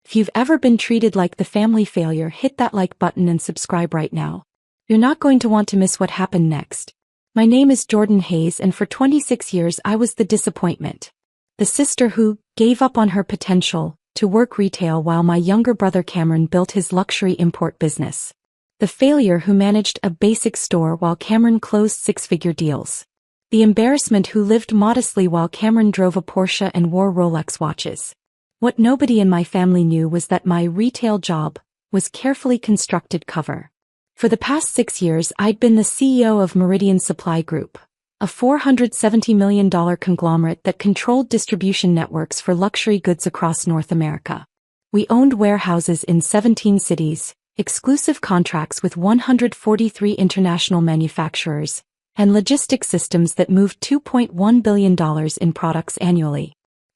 If you've ever been treated like the family failure, hit that like button and subscribe right now. You're not going to want to miss what happened next. My name is Jordan Hayes, and for 26 years I was the disappointment. The sister who gave up on her potential to work retail while my younger brother Cameron built his luxury import business. The failure who managed a basic store while Cameron closed six-figure deals. The embarrassment who lived modestly while Cameron drove a Porsche and wore Rolex watches. What nobody in my family knew was that my retail job was carefully constructed cover. For the past 6 years I'd been the CEO of Meridian Supply Group, a $470 million conglomerate that controlled distribution networks for luxury goods across North America. We owned warehouses in 17 cities, exclusive contracts with 143 international manufacturers, and logistics systems that moved $2.1 billion in products annually.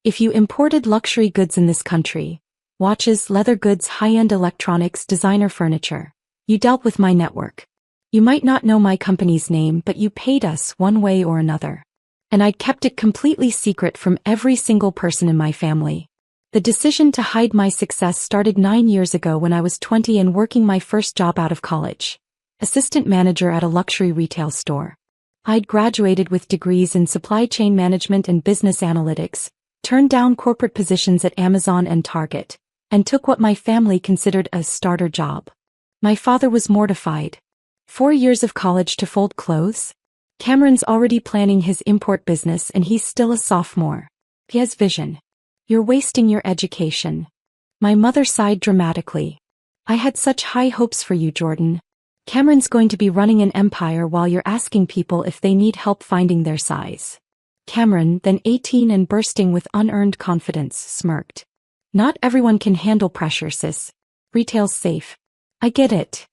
If you imported luxury goods in this country, watches, leather goods, high-end electronics, designer furniture, you dealt with my network. You might not know my company's name, but you paid us one way or another. And I'd kept it completely secret from every single person in my family. The decision to hide my success started 9 years ago when I was 20 and working my first job out of college. Assistant manager at a luxury retail store. I'd graduated with degrees in supply chain management and business analytics, turned down corporate positions at Amazon and Target, and took what my family considered a starter job. My father was mortified. 4 years of college to fold clothes? Cameron's already planning his import business and he's still a sophomore. He has vision. You're wasting your education. My mother sighed dramatically. I had such high hopes for you, Jordan. Cameron's going to be running an empire while you're asking people if they need help finding their size. Cameron, then 18 and bursting with unearned confidence, smirked. Not everyone can handle pressure, sis. Retail's safe. I get it.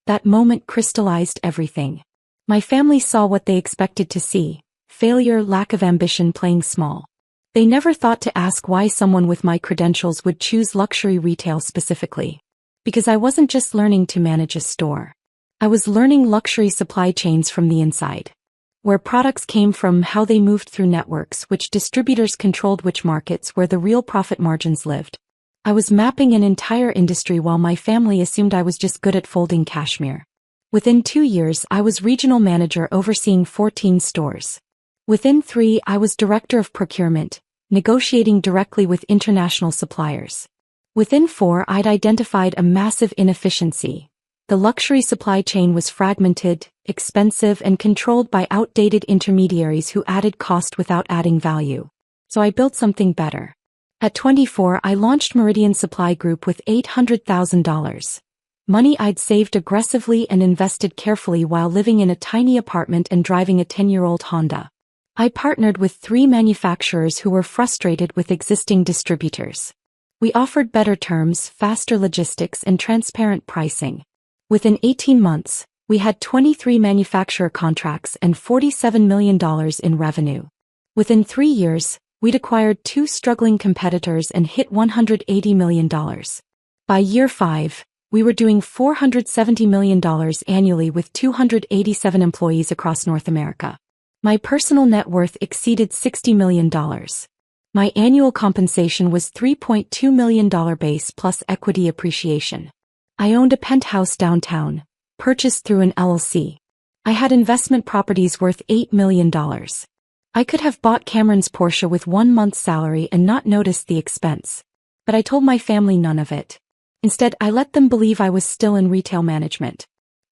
That moment crystallized everything. My family saw what they expected to see: failure, lack of ambition, playing small. They never thought to ask why someone with my credentials would choose luxury retail specifically. Because I wasn't just learning to manage a store. I was learning luxury supply chains from the inside. Where products came from, how they moved through networks, which distributors controlled which markets, where the real profit margins lived. I was mapping an entire industry while my family assumed I was just good at folding cashmere. Within 2 years I was regional manager overseeing 14 stores. Within 3 I was director of procurement, negotiating directly with international suppliers. Within 4 I'd identified a massive inefficiency. The luxury supply chain was fragmented, expensive, and controlled by outdated intermediaries who added cost without adding value. So I built something better. At 24 I launched Meridian Supply Group with $800,000. Money I'd saved aggressively and invested carefully while living in a tiny apartment and driving a 10-year-old Honda. I partnered with 3 manufacturers who were frustrated with existing distributors. We offered better terms, faster logistics, and transparent pricing. Within 18 months, we had 23 manufacturer contracts and $47 million in revenue. Within 3 years, we'd acquired 2 struggling competitors and hit $180 million. By year 5, we were doing $470 million annually with 287 employees across North America. My personal net worth exceeded $60 million. My annual compensation was $3.2 million base plus equity appreciation. I owned a penthouse downtown, purchased through an LLC. I had investment properties worth $8 million. I could have bought Cameron's Porsche with 1 month's salary and not noticed the expense. But I told my family none of it. Instead, I let them believe I was still in retail management.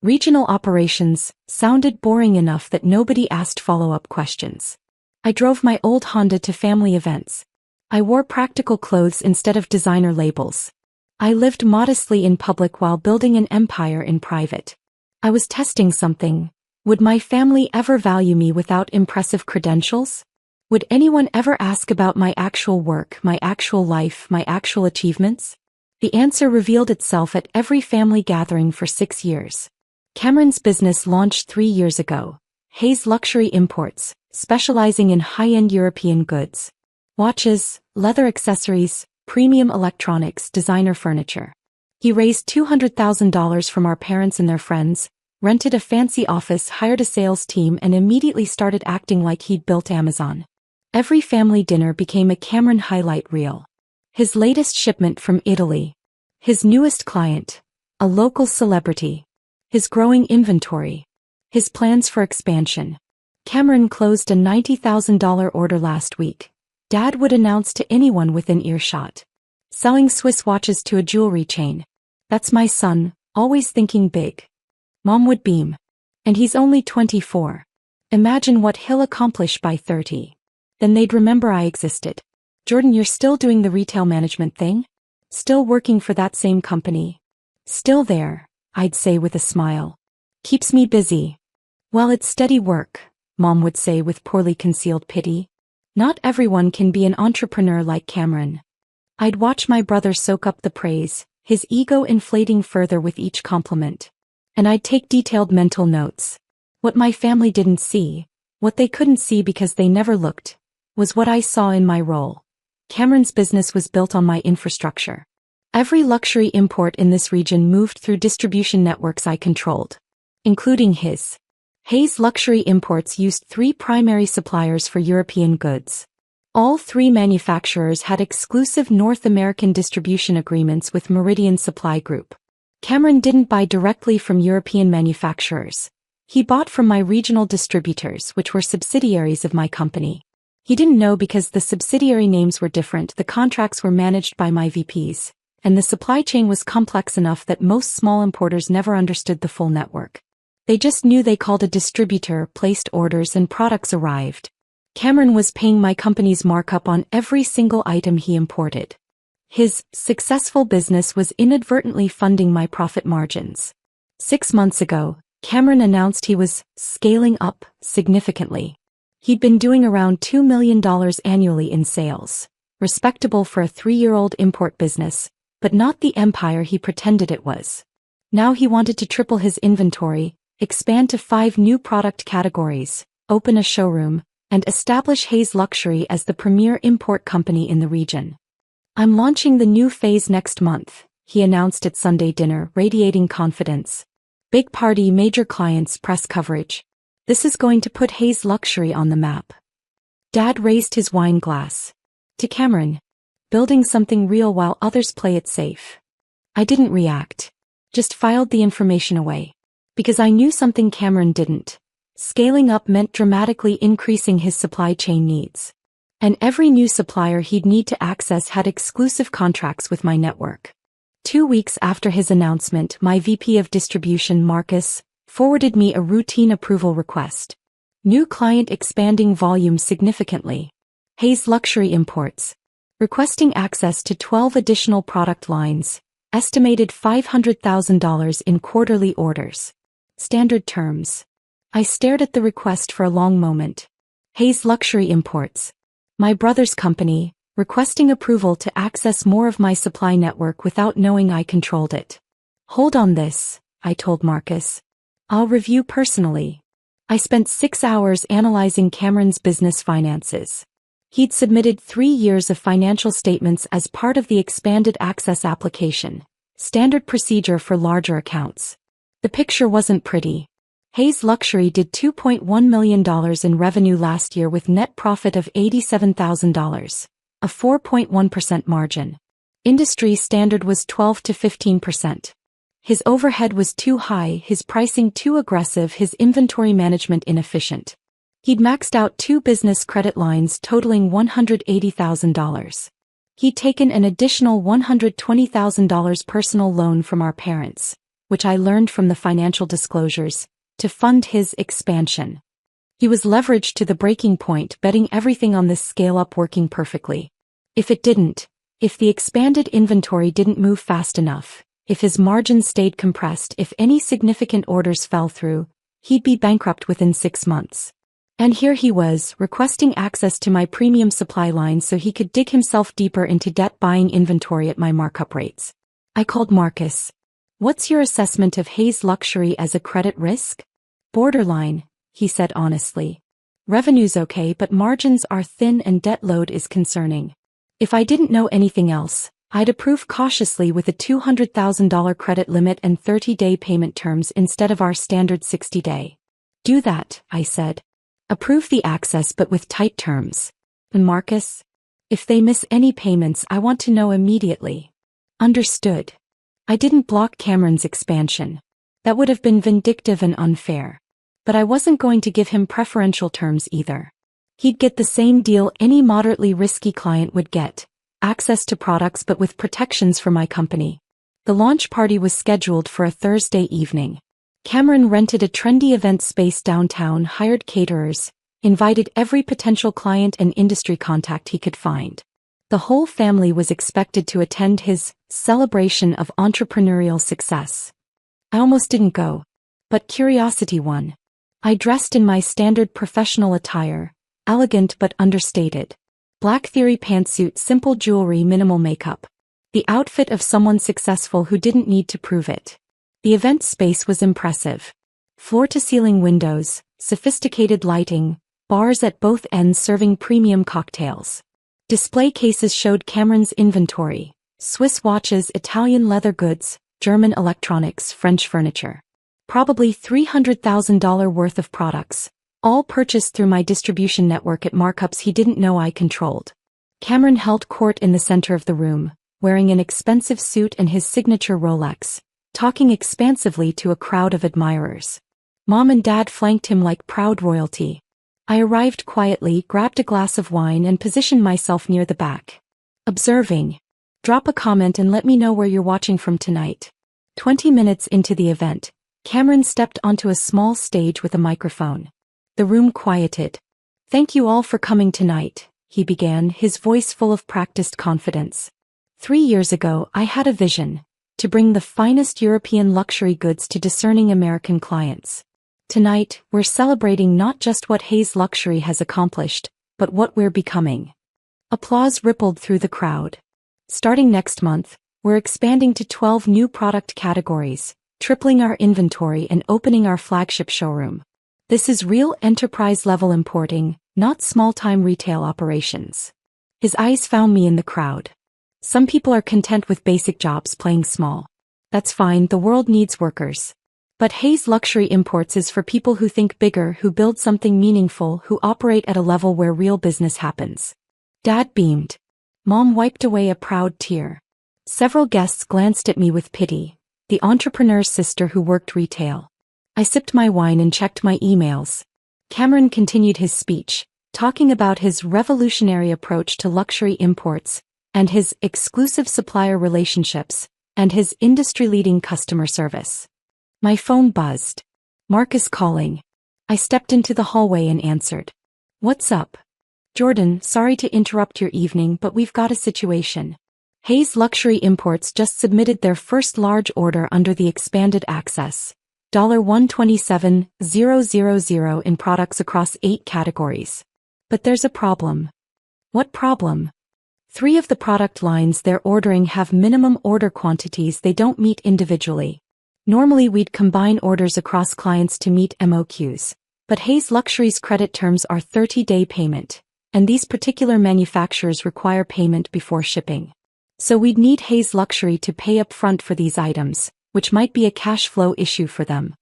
Regional operations sounded boring enough that nobody asked follow-up questions. I drove my old Honda to family events. I wore practical clothes instead of designer labels. I lived modestly in public while building an empire in private. I was testing something. Would my family ever value me without impressive credentials? Would anyone ever ask about my actual work, my actual life, my actual achievements? The answer revealed itself at every family gathering for 6 years. Cameron's business launched 3 years ago. Hayes Luxury Imports, specializing in high-end European goods. Watches, leather accessories, premium electronics, designer furniture. He raised $200,000 from our parents and their friends, rented a fancy office, hired a sales team, and immediately started acting like he'd built Amazon. Every family dinner became a Cameron highlight reel. His latest shipment from Italy, His newest client, a local celebrity. His growing inventory. His plans for expansion. Cameron closed a $90,000 order last week. Dad would announce to anyone within earshot. Selling Swiss watches to a jewelry chain. That's my son, always thinking big. Mom would beam. And he's only 24. Imagine what he'll accomplish by 30. Then they'd remember I existed. Jordan, you're still doing the retail management thing? Still working for that same company? Still there, I'd say with a smile. Keeps me busy. Well, it's steady work, Mom would say with poorly concealed pity. Not everyone can be an entrepreneur like Cameron. I'd watch my brother soak up the praise, his ego inflating further with each compliment. And I'd take detailed mental notes. What my family didn't see, what they couldn't see because they never looked, was what I saw in my role. Cameron's business was built on my infrastructure. Every luxury import in this region moved through distribution networks I controlled, including his. Hayes Luxury Imports used 3 primary suppliers for European goods. All 3 manufacturers had exclusive North American distribution agreements with Meridian Supply Group. Cameron didn't buy directly from European manufacturers. He bought from my regional distributors, which were subsidiaries of my company. He didn't know because the subsidiary names were different, the contracts were managed by my VPs, and the supply chain was complex enough that most small importers never understood the full network. They just knew they called a distributor, placed orders, and products arrived. Cameron was paying my company's markup on every single item he imported. His successful business was inadvertently funding my profit margins. 6 months ago, Cameron announced he was scaling up significantly. He'd been doing around $2 million annually in sales, respectable for a 3-year-old import business, but not the empire he pretended it was. Now he wanted to triple his inventory, expand to 5 new product categories, open a showroom, and establish Hayes Luxury as the premier import company in the region. I'm launching the new phase next month, he announced at Sunday dinner, radiating confidence. Big party, major clients, press coverage. This is going to put Hayes Luxury on the map. Dad raised his wine glass. To Cameron. Building something real while others play it safe. I didn't react. Just filed the information away. Because I knew something Cameron didn't. Scaling up meant dramatically increasing his supply chain needs. And every new supplier he'd need to access had exclusive contracts with my network. 2 weeks after his announcement, my VP of Distribution, Marcus, forwarded me a routine approval request. New client expanding volume significantly. Hayes Luxury Imports. Requesting access to 12 additional product lines. Estimated $500,000 in quarterly orders. Standard terms. I stared at the request for a long moment. Hayes Luxury Imports. My brother's company, requesting approval to access more of my supply network without knowing I controlled it. Hold on this, I told Marcus. I'll review personally. I spent 6 hours analyzing Cameron's business finances. He'd submitted 3 years of financial statements as part of the expanded access application, standard procedure for larger accounts. The picture wasn't pretty. Hayes Luxury did $2.1 million in revenue last year with net profit of $87,000, a 4.1% margin. Industry standard was 12 to 15%. His overhead was too high, his pricing too aggressive, his inventory management inefficient. He'd maxed out 2 business credit lines totaling $180,000. He'd taken an additional $120,000 personal loan from our parents, which I learned from the financial disclosures, to fund his expansion. He was leveraged to the breaking point, betting everything on this scale-up working perfectly. If it didn't, if the expanded inventory didn't move fast enough, if his margins stayed compressed, if any significant orders fell through, he'd be bankrupt within 6 months. And here he was, requesting access to my premium supply lines so he could dig himself deeper into debt buying inventory at my markup rates. I called Marcus. What's your assessment of Hayes Luxury as a credit risk? Borderline, he said honestly. Revenue's okay, but margins are thin and debt load is concerning. If I didn't know anything else, I'd approve cautiously with a $200,000 credit limit and 30-day payment terms instead of our standard 60-day. Do that, I said. Approve the access but with tight terms. And Marcus? If they miss any payments, I want to know immediately. Understood. I didn't block Cameron's expansion. That would have been vindictive and unfair. But I wasn't going to give him preferential terms either. He'd get the same deal any moderately risky client would get, access to products but with protections for my company. The launch party was scheduled for a Thursday evening. Cameron rented a trendy event space downtown, hired caterers, invited every potential client and industry contact he could find. The whole family was expected to attend his celebration of entrepreneurial success. I almost didn't go. But curiosity won. I dressed in my standard professional attire, elegant but understated. Black theory pantsuit, simple jewelry, minimal makeup. The outfit of someone successful who didn't need to prove it. The event space was impressive. Floor-to-ceiling windows, sophisticated lighting, bars at both ends serving premium cocktails. Display cases showed Cameron's inventory: Swiss watches, Italian leather goods, German electronics, French furniture. Probably $300,000 worth of products, all purchased through my distribution network at markups he didn't know I controlled. Cameron held court in the center of the room, wearing an expensive suit and his signature Rolex, talking expansively to a crowd of admirers. Mom and Dad flanked him like proud royalty. I arrived quietly, grabbed a glass of wine and positioned myself near the back. Observing. Drop a comment and let me know where you're watching from tonight. 20 minutes into the event, Cameron stepped onto a small stage with a microphone. The room quieted. "Thank you all for coming tonight," he began, his voice full of practiced confidence. 3 years ago, I had a vision: to bring the finest European luxury goods to discerning American clients. Tonight, we're celebrating not just what Hayes Luxury has accomplished, but what we're becoming. Applause rippled through the crowd. Starting next month, we're expanding to 12 new product categories, tripling our inventory and opening our flagship showroom. This is real enterprise-level importing, not small-time retail operations. His eyes found me in the crowd. Some people are content with basic jobs playing small. That's fine, the world needs workers. But Hayes Luxury Imports is for people who think bigger, who build something meaningful, who operate at a level where real business happens. Dad beamed. Mom wiped away a proud tear. Several guests glanced at me with pity, the entrepreneur's sister who worked retail. I sipped my wine and checked my emails. Cameron continued his speech, talking about his revolutionary approach to luxury imports, and his exclusive supplier relationships, and his industry-leading customer service. My phone buzzed. Marcus calling. I stepped into the hallway and answered. "What's up?" "Jordan, sorry to interrupt your evening, but we've got a situation. Hayes Luxury Imports just submitted their first large order under the expanded access, $127,000 in products across 8 categories. But there's a problem." "What problem?" 3 of the product lines they're ordering have minimum order quantities they don't meet individually. Normally we'd combine orders across clients to meet MOQs, but Hayes Luxury's credit terms are 30-day payment, and these particular manufacturers require payment before shipping. So we'd need Hayes Luxury to pay up front for these items, which might be a cash flow issue for them.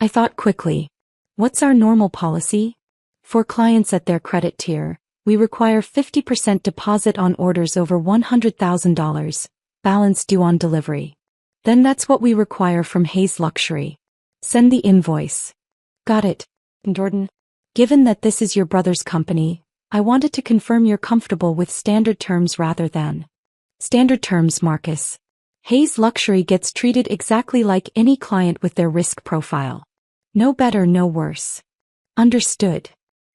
I thought quickly. What's our normal policy? For clients at their credit tier, we require 50% deposit on orders over $100,000, balance due on delivery. Then that's what we require from Hayes Luxury. Send the invoice. Got it, Jordan. Given that this is your brother's company, I wanted to confirm you're comfortable with standard terms rather than standard terms, Marcus. Hayes Luxury gets treated exactly like any client with their risk profile. No better, no worse. Understood.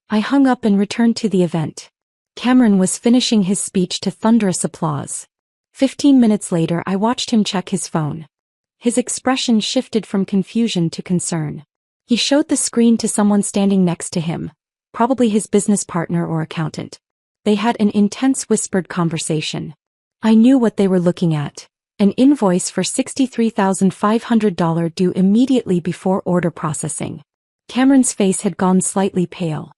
I hung up and returned to the event. Cameron was finishing his speech to thunderous applause. 15 minutes later, I watched him check his phone. His expression shifted from confusion to concern. He showed the screen to someone standing next to him, probably his business partner or accountant. They had an intense whispered conversation. I knew what they were looking at. An invoice for $63,500 due immediately before order processing. Cameron's face had gone slightly pale.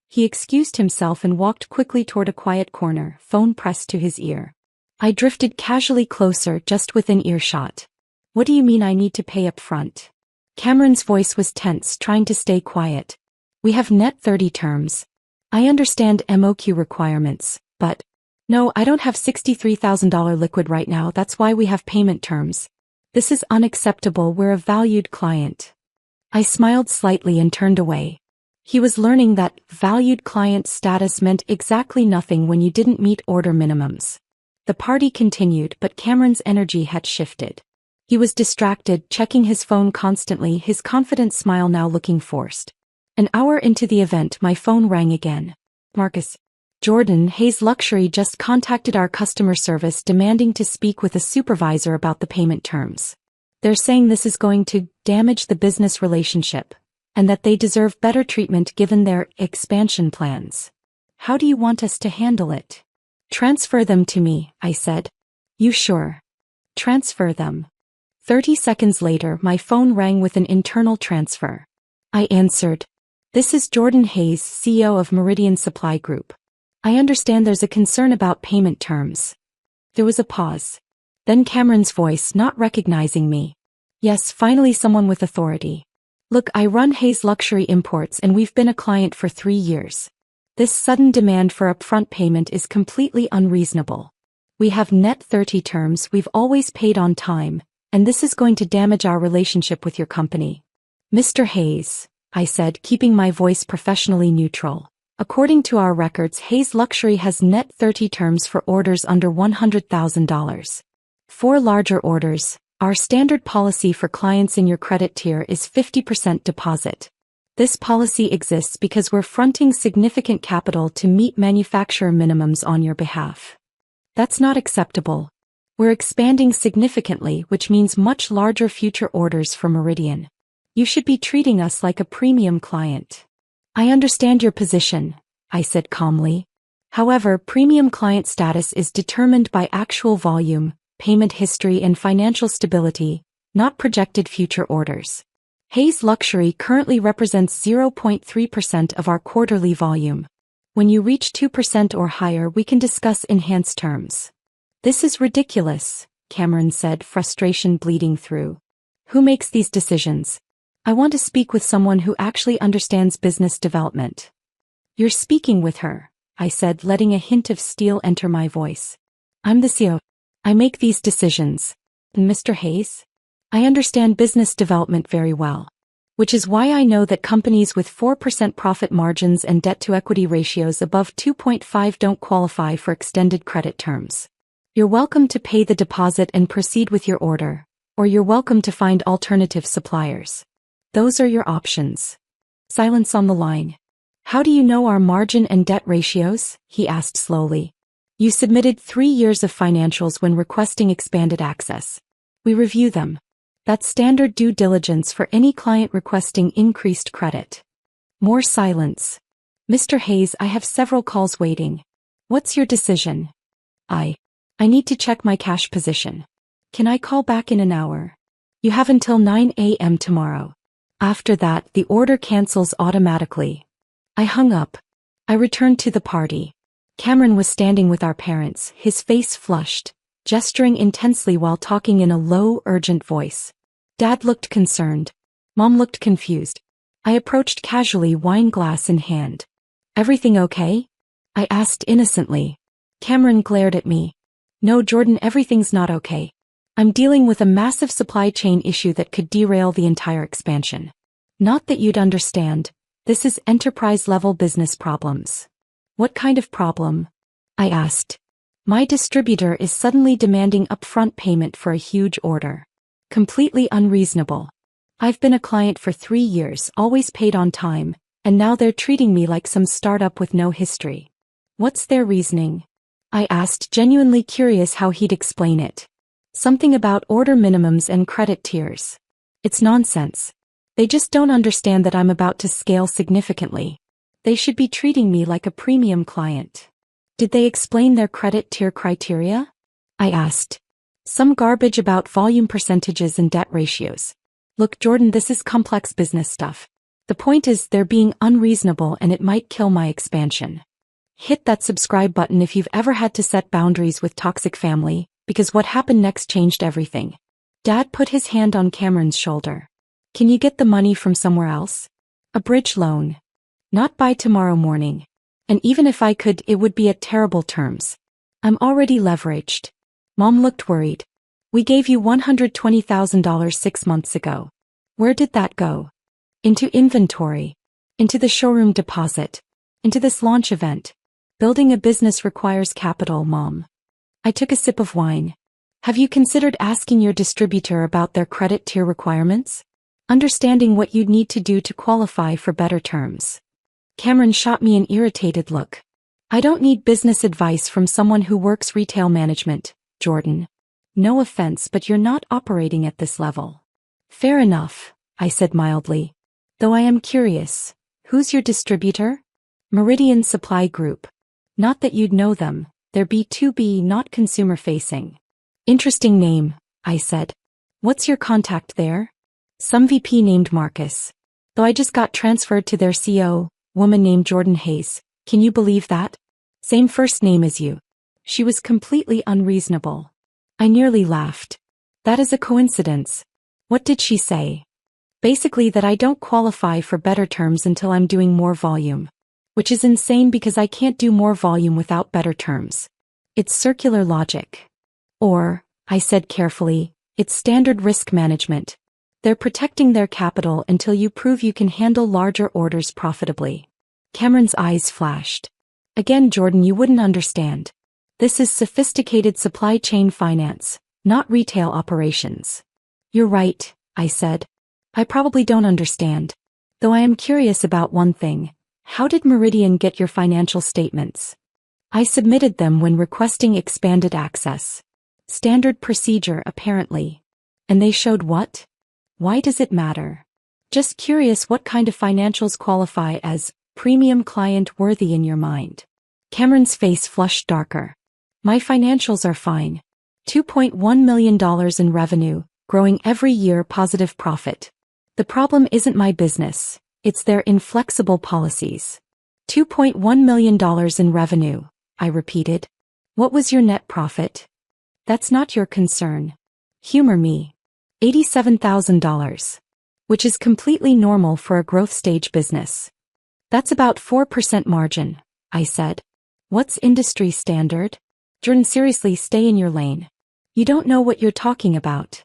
He excused himself and walked quickly toward a quiet corner, phone pressed to his ear. I drifted casually closer, just within earshot. What do you mean I need to pay up front? Cameron's voice was tense, trying to stay quiet. We have net 30 terms. I understand MOQ requirements, but no, I don't have $63,000 liquid right now. That's why we have payment terms. This is unacceptable, we're a valued client. I smiled slightly and turned away. He was learning that valued client status meant exactly nothing when you didn't meet order minimums. The party continued, but Cameron's energy had shifted. He was distracted, checking his phone constantly, his confident smile now looking forced. An hour into the event, my phone rang again. Marcus. Jordan, Hayes Luxury just contacted our customer service demanding to speak with a supervisor about the payment terms. They're saying this is going to damage the business relationship, and that they deserve better treatment given their expansion plans. How do you want us to handle it? Transfer them to me, I said. You sure? Transfer them. 30 seconds later, my phone rang with an internal transfer. I answered. This is Jordan Hayes, CEO of Meridian Supply Group. I understand there's a concern about payment terms. There was a pause. Then Cameron's voice, not recognizing me. Yes, finally someone with authority. Look, I run Hayes Luxury Imports and we've been a client for 3 years. This sudden demand for upfront payment is completely unreasonable. We have net 30 terms, we've always paid on time, and this is going to damage our relationship with your company. Mr. Hayes, I said, keeping my voice professionally neutral. According to our records, Hayes Luxury has net 30 terms for orders under $100,000. For larger orders, our standard policy for clients in your credit tier is 50% deposit. This policy exists because we're fronting significant capital to meet manufacturer minimums on your behalf. That's not acceptable. We're expanding significantly, which means much larger future orders for Meridian. You should be treating us like a premium client. I understand your position, I said calmly. However, premium client status is determined by actual volume, payment history, and financial stability, not projected future orders. Hayes Luxury currently represents 0.3% of our quarterly volume. When you reach 2% or higher, we can discuss enhanced terms. This is ridiculous, Cameron said, frustration bleeding through. Who makes these decisions? I want to speak with someone who actually understands business development. You're speaking with her, I said, letting a hint of steel enter my voice. I'm the CEO. I make these decisions. And Mr. Hayes? I understand business development very well. Which is why I know that companies with 4% profit margins and debt-to-equity ratios above 2.5 don't qualify for extended credit terms. You're welcome to pay the deposit and proceed with your order, or you're welcome to find alternative suppliers. Those are your options. Silence on the line. How do you know our margin and debt ratios? He asked slowly. You submitted 3 years of financials when requesting expanded access. We review them. That's standard due diligence for any client requesting increased credit. More silence. Mr. Hayes, I have several calls waiting. What's your decision? I need to check my cash position. Can I call back in an hour? You have until 9 a.m. tomorrow. After that, the order cancels automatically. I hung up. I returned to the party. Cameron was standing with our parents, his face flushed, gesturing intensely while talking in a low, urgent voice. Dad looked concerned. Mom looked confused. I approached casually, wine glass in hand. Everything okay? I asked innocently. Cameron glared at me. No, Jordan, everything's not okay. I'm dealing with a massive supply chain issue that could derail the entire expansion. Not that you'd understand. This is enterprise-level business problems. What kind of problem? I asked. My distributor is suddenly demanding upfront payment for a huge order. Completely unreasonable. I've been a client for 3 years, always paid on time, and now they're treating me like some startup with no history. What's their reasoning? I asked, genuinely curious how he'd explain it. Something about order minimums and credit tiers. It's nonsense. They just don't understand that I'm about to scale significantly. They should be treating me like a premium client. Did they explain their credit tier criteria? I asked. Some garbage about volume percentages and debt ratios. Look, Jordan, this is complex business stuff. The point is they're being unreasonable and it might kill my expansion. Hit that subscribe button if you've ever had to set boundaries with toxic family, because what happened next changed everything. Dad put his hand on Cameron's shoulder. Can you get the money from somewhere else? A bridge loan. Not by tomorrow morning. And even if I could, it would be at terrible terms. I'm already leveraged. Mom looked worried. We gave you $120,000 6 months ago. Where did that go? Into inventory. Into the showroom deposit. Into this launch event. Building a business requires capital, Mom. I took a sip of wine. Have you considered asking your distributor about their credit tier requirements? Understanding what you'd need to do to qualify for better terms. Cameron shot me an irritated look. I don't need business advice from someone who works retail management, Jordan. No offense, but you're not operating at this level. Fair enough, I said mildly. Though I am curious, who's your distributor? Meridian Supply Group. Not that you'd know them, they're B2B, not consumer-facing. Interesting name, I said. What's your contact there? Some VP named Marcus. Though I just got transferred to their CO, woman named Jordan Hayes. Can you believe that? Same first name as you. She was completely unreasonable. I nearly laughed. That is a coincidence. What did she say? Basically that I don't qualify for better terms until I'm doing more volume. Which is insane because I can't do more volume without better terms. It's circular logic. Or, I said carefully, it's standard risk management. They're protecting their capital until you prove you can handle larger orders profitably. Cameron's eyes flashed. Again, Jordan, you wouldn't understand. This is sophisticated supply chain finance, not retail operations. You're right, I said. I probably don't understand. Though I am curious about one thing. How did Meridian get your financial statements? I submitted them when requesting expanded access. Standard procedure, apparently. And they showed what? Why does it matter? Just curious what kind of financials qualify as premium client worthy in your mind. Cameron's face flushed darker. My financials are fine. $2.1 million in revenue, growing every year, positive profit. The problem isn't my business, it's their inflexible policies. $2.1 million in revenue, I repeated. What was your net profit? That's not your concern. Humor me. $87,000. Which is completely normal for a growth stage business. That's about 4% margin, I said. What's industry standard? Jordan, seriously, stay in your lane. You don't know what you're talking about.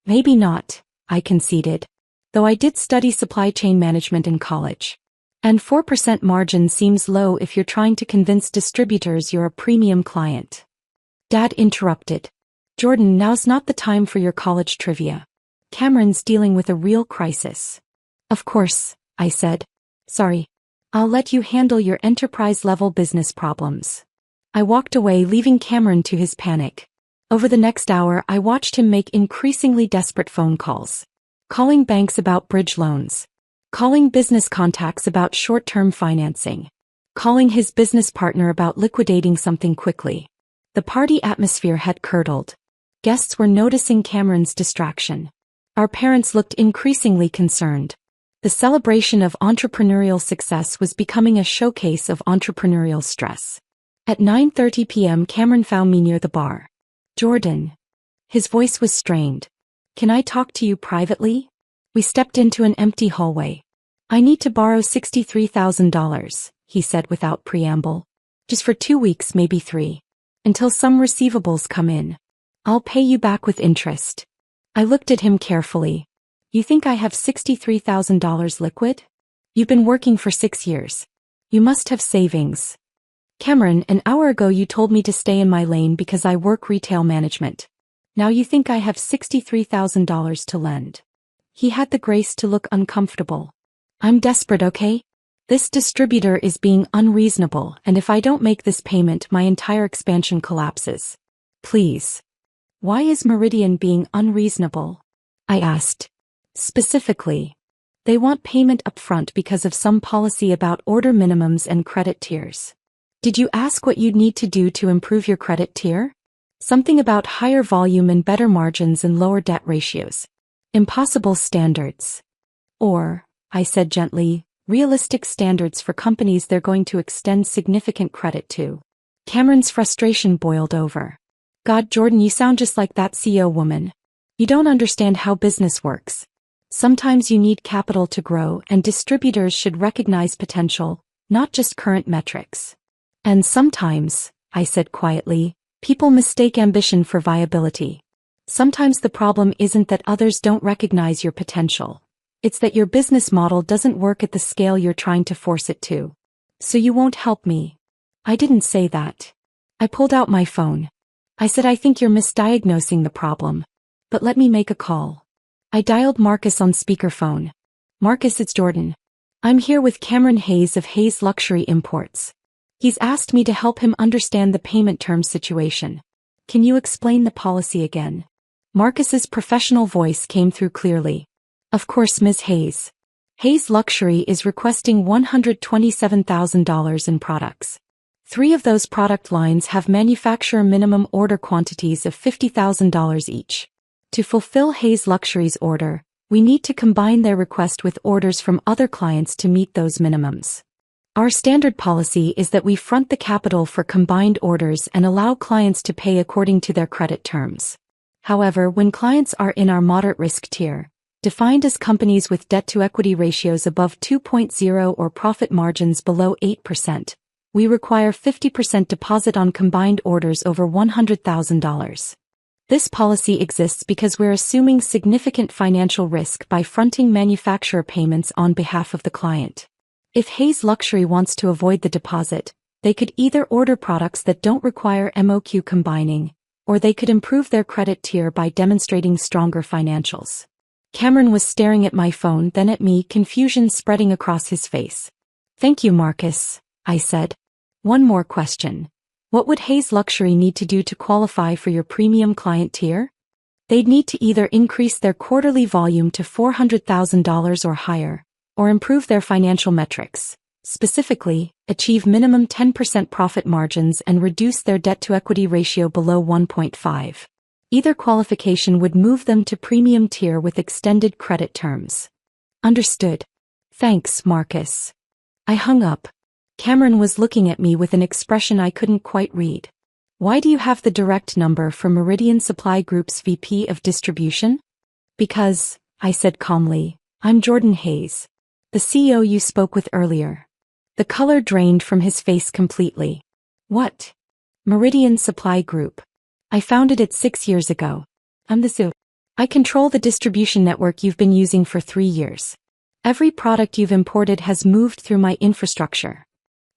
Maybe not, I conceded. Though I did study supply chain management in college. And 4% margin seems low if you're trying to convince distributors you're a premium client. Dad interrupted. Jordan, now's not the time for your college trivia. Cameron's dealing with a real crisis. Of course, I said. Sorry. I'll let you handle your enterprise-level business problems. I walked away, leaving Cameron to his panic. Over the next hour, I watched him make increasingly desperate phone calls. Calling banks about bridge loans. Calling business contacts about short-term financing. Calling his business partner about liquidating something quickly. The party atmosphere had curdled. Guests were noticing Cameron's distraction. Our parents looked increasingly concerned. The celebration of entrepreneurial success was becoming a showcase of entrepreneurial stress. At 9:30 p.m. Cameron found me near the bar. Jordan. His voice was strained. Can I talk to you privately? We stepped into an empty hallway. I need to borrow $63,000, he said without preamble. Just for 2 weeks, maybe 3. Until some receivables come in. I'll pay you back with interest. I looked at him carefully. You think I have $63,000 liquid? You've been working for 6 years. You must have savings. Cameron, an hour ago you told me to stay in my lane because I work retail management. Now you think I have $63,000 to lend. He had the grace to look uncomfortable. I'm desperate, okay? This distributor is being unreasonable, and if I don't make this payment, my entire expansion collapses. Please. Why is Meridian being unreasonable? I asked. Specifically. They want payment upfront because of some policy about order minimums and credit tiers. Did you ask what you'd need to do to improve your credit tier? Something about higher volume and better margins and lower debt ratios. Impossible standards. Or, I said gently, realistic standards for companies they're going to extend significant credit to. Cameron's frustration boiled over. God, Jordan, you sound just like that CEO woman. You don't understand how business works. Sometimes you need capital to grow, and distributors should recognize potential, not just current metrics. And sometimes, I said quietly, people mistake ambition for viability. Sometimes the problem isn't that others don't recognize your potential. It's that your business model doesn't work at the scale you're trying to force it to. So you won't help me. I didn't say that. I pulled out my phone. I said, I think you're misdiagnosing the problem. But let me make a call. I dialed Marcus on speakerphone. Marcus, it's Jordan. I'm here with Cameron Hayes of Hayes Luxury Imports. He's asked me to help him understand the payment terms situation. Can you explain the policy again? Marcus's professional voice came through clearly. Of course, Ms. Hayes. Hayes Luxury is requesting $127,000 in products. 3 of those product lines have manufacturer minimum order quantities of $50,000 each. To fulfill Hayes Luxury's order, we need to combine their request with orders from other clients to meet those minimums. Our standard policy is that we front the capital for combined orders and allow clients to pay according to their credit terms. However, when clients are in our moderate risk tier, defined as companies with debt-to-equity ratios above 2.0 or profit margins below 8%, we require 50% deposit on combined orders over $100,000. This policy exists because we're assuming significant financial risk by fronting manufacturer payments on behalf of the client. If Hayes Luxury wants to avoid the deposit, they could either order products that don't require MOQ combining, or they could improve their credit tier by demonstrating stronger financials. Cameron was staring at my phone, then at me, confusion spreading across his face. Thank you, Marcus, I said. One more question. What would Hayes Luxury need to do to qualify for your premium client tier? They'd need to either increase their quarterly volume to $400,000 or higher, or improve their financial metrics. Specifically, achieve minimum 10% profit margins and reduce their debt-to-equity ratio below 1.5. Either qualification would move them to premium tier with extended credit terms. Understood. Thanks, Marcus. I hung up. Cameron was looking at me with an expression I couldn't quite read. Why do you have the direct number for Meridian Supply Group's VP of Distribution? Because, I said calmly, I'm Jordan Hayes, the CEO you spoke with earlier. The color drained from his face completely. What? Meridian Supply Group. I founded it 6 years ago. I'm the CEO. I control the distribution network you've been using for 3 years. Every product you've imported has moved through my infrastructure.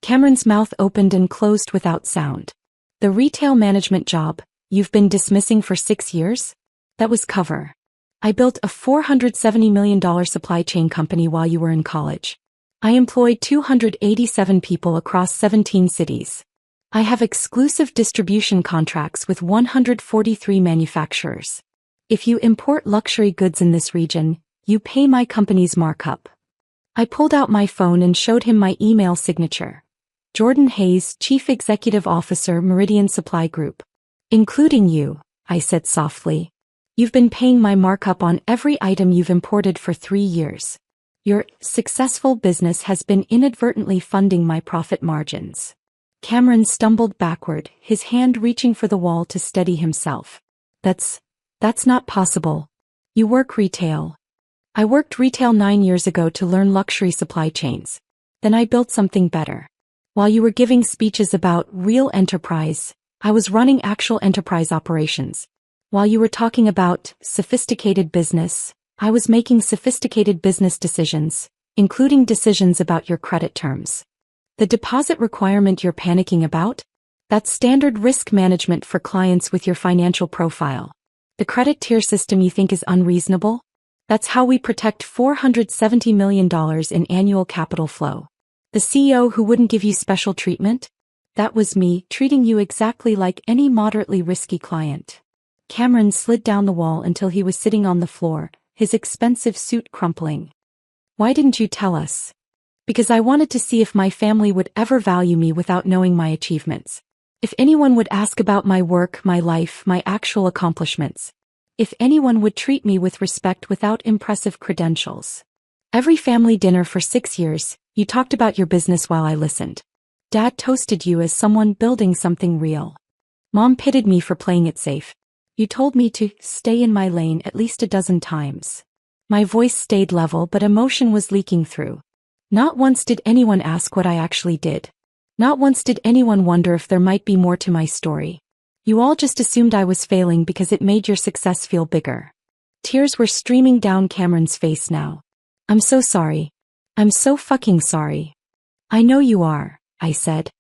Cameron's mouth opened and closed without sound. The retail management job you've been dismissing for 6 years? That was cover. I built a $470 million supply chain company while you were in college. I employed 287 people across 17 cities. I have exclusive distribution contracts with 143 manufacturers. If you import luxury goods in this region, you pay my company's markup. I pulled out my phone and showed him my email signature. Jordan Hayes, Chief Executive Officer, Meridian Supply Group. Including you, I said softly. You've been paying my markup on every item you've imported for 3 years. Your successful business has been inadvertently funding my profit margins. Cameron stumbled backward, his hand reaching for the wall to steady himself. That's not possible. You work retail. I worked retail 9 years ago to learn luxury supply chains. Then I built something better. While you were giving speeches about real enterprise, I was running actual enterprise operations. While you were talking about sophisticated business, I was making sophisticated business decisions, including decisions about your credit terms. The deposit requirement you're panicking about? That's standard risk management for clients with your financial profile. The credit tier system you think is unreasonable? That's how we protect $470 million in annual capital flow. The CEO who wouldn't give you special treatment? That was me, treating you exactly like any moderately risky client. Cameron slid down the wall until he was sitting on the floor, his expensive suit crumpling. Why didn't you tell us? Because I wanted to see if my family would ever value me without knowing my achievements. If anyone would ask about my work, my life, my actual accomplishments. If anyone would treat me with respect without impressive credentials. Every family dinner for 6 years, you talked about your business while I listened. Dad toasted you as someone building something real. Mom pitied me for playing it safe. You told me to stay in my lane at least a dozen times. My voice stayed level, but emotion was leaking through. Not once did anyone ask what I actually did. Not once did anyone wonder if there might be more to my story. You all just assumed I was failing because it made your success feel bigger. Tears were streaming down Cameron's face now. I'm so sorry. I'm so fucking sorry. I know you are, I said.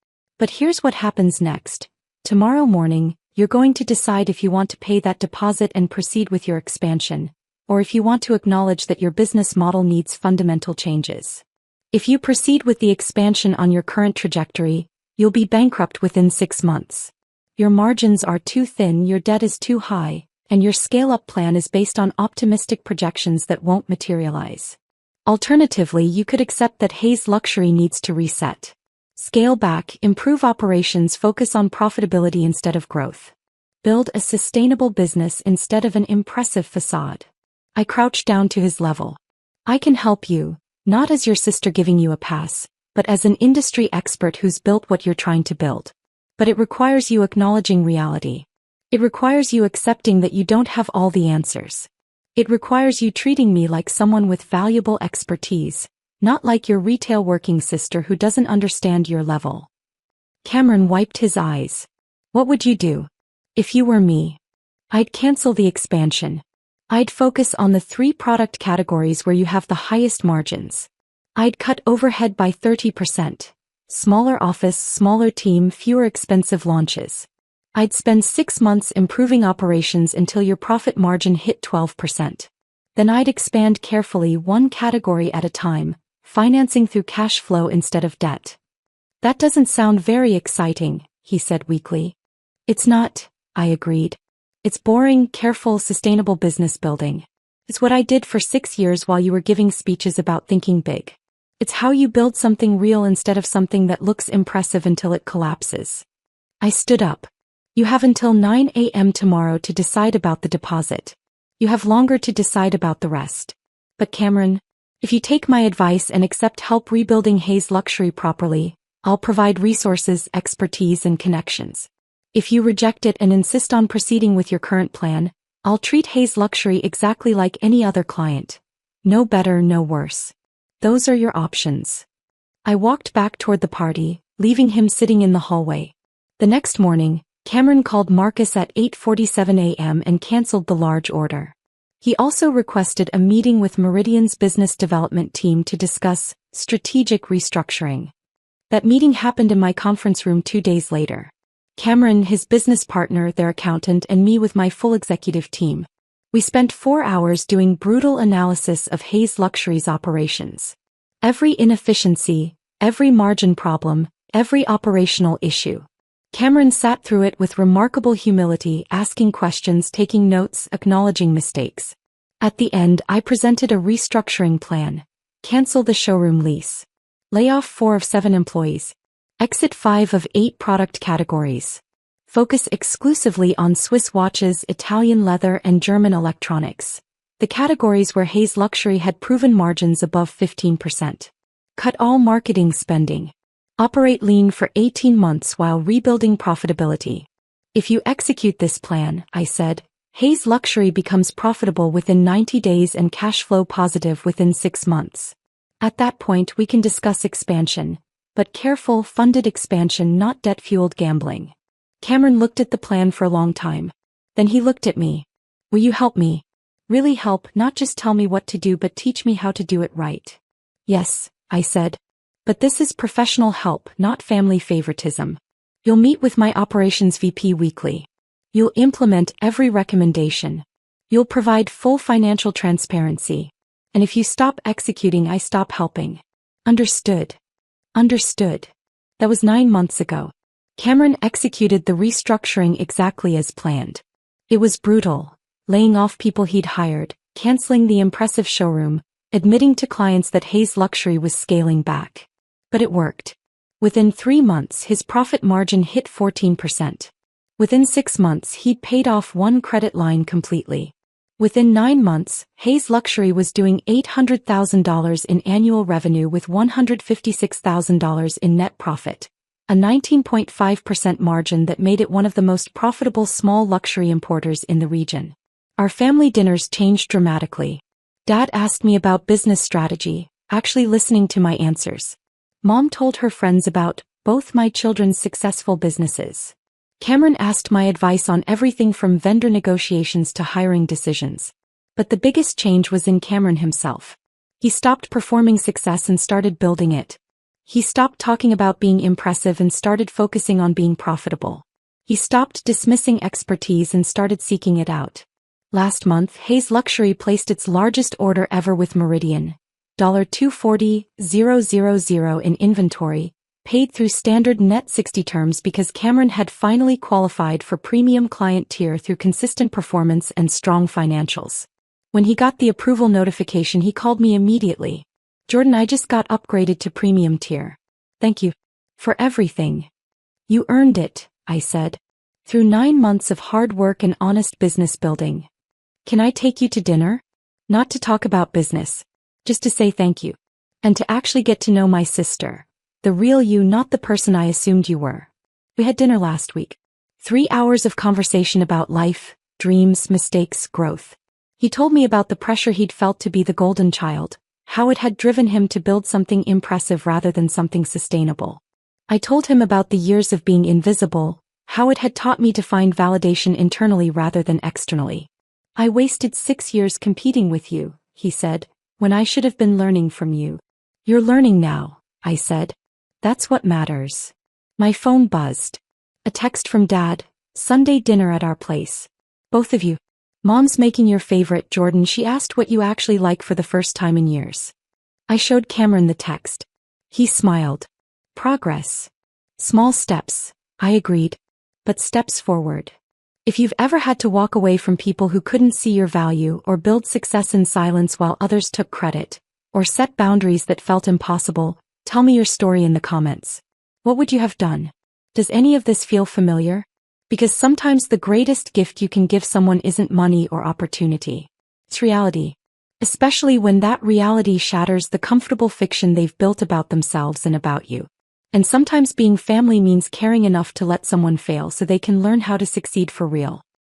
But here's what happens next. Tomorrow morning, you're going to decide if you want to pay that deposit and proceed with your expansion, or if you want to acknowledge that your business model needs fundamental changes. If you proceed with the expansion on your current trajectory, you'll be bankrupt within 6 months. Your margins are too thin, your debt is too high, and your scale-up plan is based on optimistic projections that won't materialize. Alternatively, you could accept that Hayes Luxury needs to reset. Scale back, improve operations, focus on profitability instead of growth. Build a sustainable business instead of an impressive facade. I crouched down to his level. I can help you, not as your sister giving you a pass, but as an industry expert who's built what you're trying to build. But it requires you acknowledging reality. It requires you accepting that you don't have all the answers. It requires you treating me like someone with valuable expertise, not like your retail working sister who doesn't understand your level. Cameron wiped his eyes. What would you do? If you were me, I'd cancel the expansion. I'd focus on the 3 product categories where you have the highest margins. I'd cut overhead by 30%. Smaller office, smaller team, fewer expensive launches. I'd spend 6 months improving operations until your profit margin hit 12%. Then I'd expand carefully, one category at a time, financing through cash flow instead of debt. That doesn't sound very exciting, he said weakly. It's not, I agreed. It's boring, careful, sustainable business building. It's what I did for 6 years while you were giving speeches about thinking big. It's how you build something real instead of something that looks impressive until it collapses. I stood up. You have until 9 a.m. tomorrow to decide about the deposit. You have longer to decide about the rest. But Cameron, if you take my advice and accept help rebuilding Hayes Luxury properly, I'll provide resources, expertise, and connections. If you reject it and insist on proceeding with your current plan, I'll treat Hayes Luxury exactly like any other client. No better, no worse. Those are your options. I walked back toward the party, leaving him sitting in the hallway. The next morning, Cameron called Marcus at 8:47 a.m. and canceled the large order. He also requested a meeting with Meridian's business development team to discuss strategic restructuring. That meeting happened in my conference room 2 days later. Cameron, his business partner, their accountant, and me with my full executive team. We spent 4 hours doing brutal analysis of Hayes Luxury's operations. Every inefficiency, every margin problem, every operational issue. Cameron sat through it with remarkable humility, asking questions, taking notes, acknowledging mistakes. At the end, I presented a restructuring plan. Cancel the showroom lease. Lay off 4 of 7 employees. Exit 5 of 8 product categories. Focus exclusively on Swiss watches, Italian leather, and German electronics. The categories where Hayes Luxury had proven margins above 15%. Cut all marketing spending. Operate lean for 18 months while rebuilding profitability. If you execute this plan, I said, Hayes Luxury becomes profitable within 90 days and cash flow positive within 6 months. At that point, we can discuss expansion, but careful, funded expansion, not debt-fueled gambling. Cameron looked at the plan for a long time. Then he looked at me. Will you help me? Really help, not just tell me what to do but teach me how to do it right. Yes, I said. But this is professional help, not family favoritism. You'll meet with my operations VP weekly. You'll implement every recommendation. You'll provide full financial transparency. And if you stop executing, I stop helping. Understood. Understood. That was 9 months ago. Cameron executed the restructuring exactly as planned. It was brutal, laying off people he'd hired, canceling the impressive showroom, admitting to clients that Hayes Luxury was scaling back. But it worked. Within 3 months, his profit margin hit 14%. Within 6 months, he'd paid off 1 credit line completely. Within 9 months, Hayes Luxury was doing $800,000 in annual revenue with $156,000 in net profit. A 19.5% margin that made it one of the most profitable small luxury importers in the region. Our family dinners changed dramatically. Dad asked me about business strategy, actually listening to my answers. Mom told her friends about both my children's successful businesses. Cameron asked my advice on everything from vendor negotiations to hiring decisions. But the biggest change was in Cameron himself. He stopped performing success and started building it. He stopped talking about being impressive and started focusing on being profitable. He stopped dismissing expertise and started seeking it out. Last month, Hayes Luxury placed its largest order ever with Meridian, $240,000 in inventory, paid through standard net 60 terms because Cameron had finally qualified for premium client tier through consistent performance and strong financials. When he got the approval notification, he called me immediately. "Jordan, I just got upgraded to premium tier. Thank you for everything. You earned it," I said. "Through 9 months of hard work and honest business building. Can I take you to dinner? Not to talk about business. Just to say thank you. And to actually get to know my sister. The real you, not the person I assumed you were." We had dinner last week. 3 hours of conversation about life, dreams, mistakes, growth. He told me about the pressure he'd felt to be the golden child, how it had driven him to build something impressive rather than something sustainable. I told him about the years of being invisible, how it had taught me to find validation internally rather than externally. "I wasted 6 years competing with you," he said, "when I should have been learning from you." "You're learning now," I said. "That's what matters." My phone buzzed. A text from Dad: "Sunday dinner at our place. Both of you. Mom's making your favorite, Jordan. She asked what you actually like for the first time in years." I showed Cameron the text. He smiled. "Progress. Small steps," I agreed. "But steps forward." If you've ever had to walk away from people who couldn't see your value, or build success in silence while others took credit, or set boundaries that felt impossible, tell me your story in the comments. What would you have done? Does any of this feel familiar? Because sometimes the greatest gift you can give someone isn't money or opportunity. It's reality. Especially when that reality shatters the comfortable fiction they've built about themselves and about you. And sometimes being family means caring enough to let someone fail so they can learn how to succeed for real.